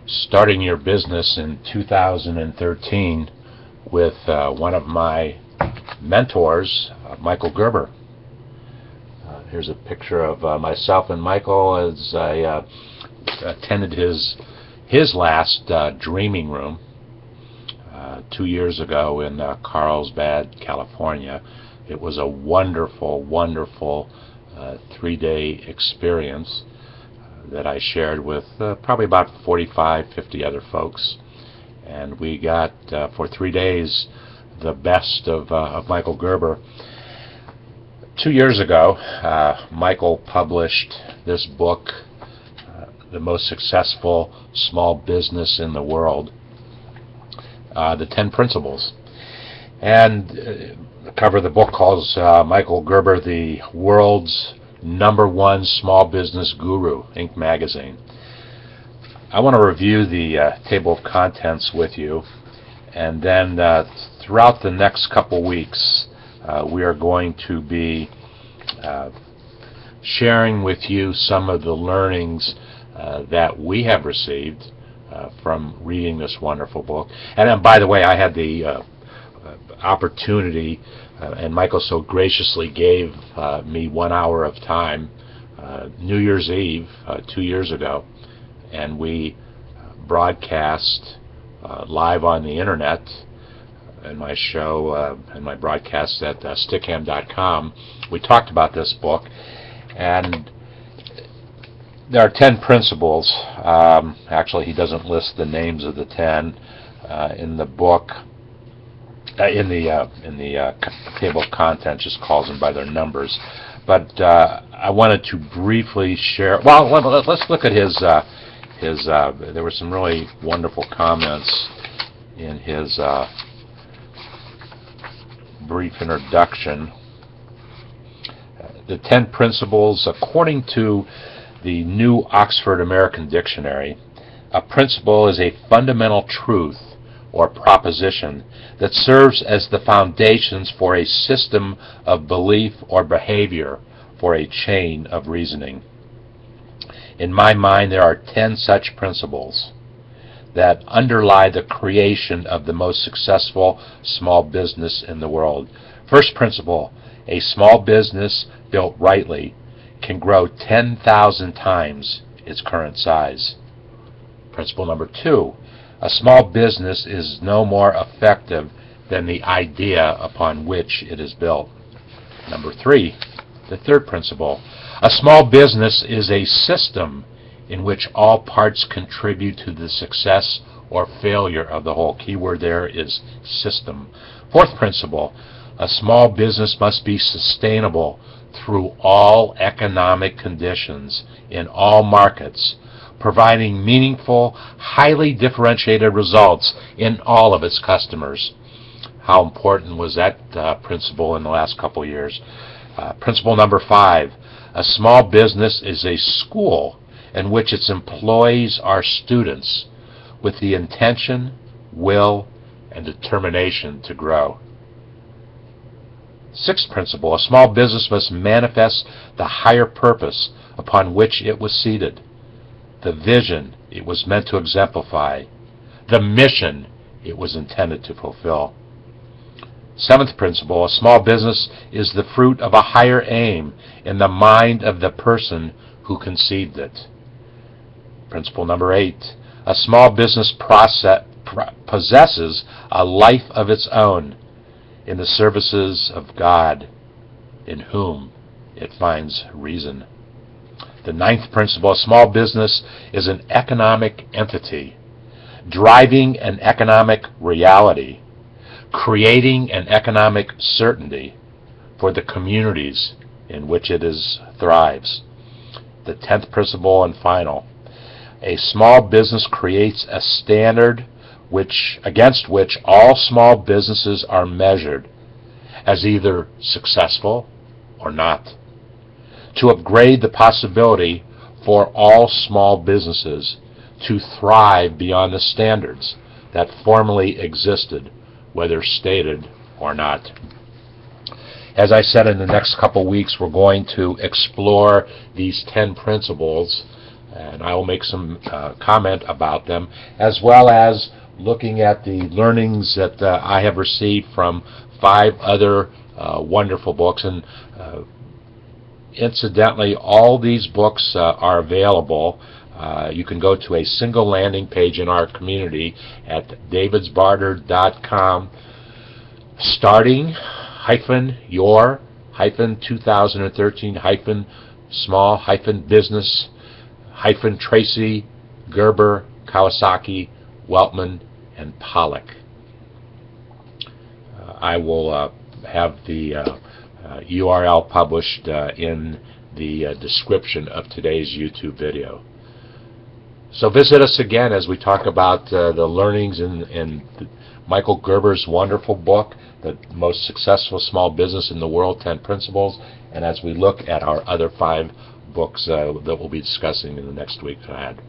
starting your business in 2013 with one of my mentors, Michael Gerber. Here's a picture of myself and Michael as I attended his last dreaming room 2 years ago in Carlsbad, California. It was a wonderful, wonderful 3-day experience that I shared with probably about 45, 50 other folks. And we got, for 3 days, the best of Michael Gerber. 2 years ago, Michael published this book, The Most Successful Small Business in the World, The 10 Principles. And the cover of the book calls Michael Gerber the world's #1 small business guru, Inc. magazine. I want to review the table of contents with you, and then throughout the next couple weeks we are going to be sharing with you some of the learnings that we have received from reading this wonderful book. And by the way, I had the opportunity, and Michael so graciously gave me 1 hour of time, New Year's Eve 2 years ago, and we broadcast live on the internet in my show and my broadcast at stickham.com. We talked about this book, and there are 10 principles. Actually, he doesn't list the names of the 10 in the book. In the table of contents, just calls them by their numbers. But I wanted to briefly share. Well, let's look at his. There were some really wonderful comments in his brief introduction. The 10 principles, according to the New Oxford American Dictionary, a principle is a fundamental truth or proposition that serves as the foundations for a system of belief or behavior for a chain of reasoning. In my mind, there are 10 such principles that underlie the creation of the most successful small business in the world. First principle: a small business built rightly can grow 10,000 times its current size. Principle number 2: a small business is no more effective than the idea upon which it is built. Number 3, the third principle: a small business is a system in which all parts contribute to the success or failure of the whole. Key word there is system. Fourth principle: a small business must be sustainable through all economic conditions in all markets, providing meaningful, highly differentiated results in all of its customers. How important was that principle in the last couple of years? Principle number 5, a small business is a school in which its employees are students with the intention, will, and determination to grow. Sixth principle: a small business must manifest the higher purpose upon which it was seated, the vision it was meant to exemplify, the mission it was intended to fulfill. Seventh principle: a small business is the fruit of a higher aim in the mind of the person who conceived it. Principle number 8: a small business possesses a life of its own in the services of God, in whom it finds reason. The ninth principle: a small business is an economic entity, driving an economic reality, creating an economic certainty for the communities in which it thrives. The 10th principle and final: a small business creates a standard against which all small businesses are measured as either successful or not, to upgrade the possibility for all small businesses to thrive beyond the standards that formerly existed, whether stated or not. As I said, in the next couple weeks we're going to explore these 10 principles and I will make some comment about them, as well as looking at the learnings that I have received from 5 other wonderful books. And incidentally, all these books are available. You can go to a single landing page in our community at davidsbarter.com, starting your 2013 small business Tracy-Gerber-Kawasaki-Weltman-Pollack. I will have the URL published in the description of today's YouTube video. So visit us again as we talk about the learnings in Michael Gerber's wonderful book, The Most Successful Small Business in the World, 10 Principles, and as we look at our other 5 books that we'll be discussing in the next week ahead.